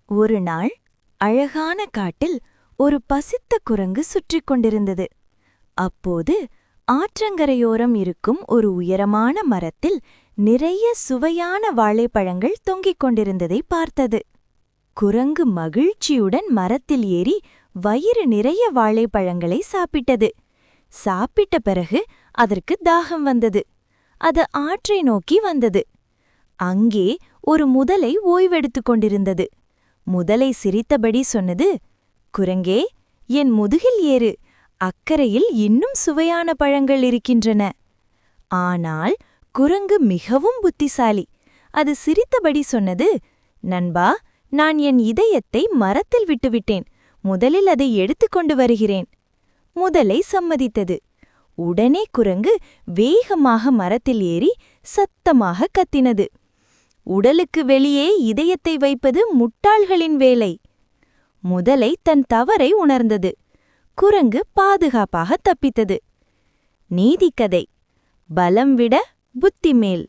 ஒரு நாள் அழகான காட்டில் ஒரு பசித்த குரங்கு சுற்றிக் கொண்டிருந்தது. அப்போது ஆற்றங்கரையோரம் இருக்கும் ஒரு உயரமான மரத்தில் நிறைய சுவையான வாழைப்பழங்கள் தொங்கிக் கொண்டிருந்ததை பார்த்தது. குரங்கு மகிழ்ச்சியுடன் மரத்தில் ஏறி வயிறு நிறைய வாழைப்பழங்களை சாப்பிட்டது. சாப்பிட்ட பிறகு அதற்கு தாகம் வந்தது. அது ஆற்றை நோக்கி வந்தது. அங்கே ஒரு முதலை ஓய்வெடுத்துக் கொண்டிருந்தது. முதலை சிரித்தபடி சொன்னது, குரங்கே, என் முதுகில் ஏறு, அக்கரையில் இன்னும் சுவையான பழங்கள் இருக்கின்றன. ஆனால் குரங்கு மிகவும் புத்திசாலி. அது சிரித்தபடி சொன்னது, நண்பா, நான் என் இதயத்தை மரத்தில் விட்டுவிட்டேன். முதலில் அதை எடுத்துக்கொண்டு வருகிறேன். முதலை சம்மதித்தது. உடனே குரங்கு வேகமாக மரத்தில் ஏறி சத்தமாக கத்தினது, உடலுக்கு வெளியே இதயத்தை வைப்பது முட்டாள்களின் வேலை. முதலை தன் தவறை உணர்ந்தது. குரங்கு பாதுகாப்பாக தப்பித்தது. நீதிக்கதை: பலம் விட புத்தி மேல்.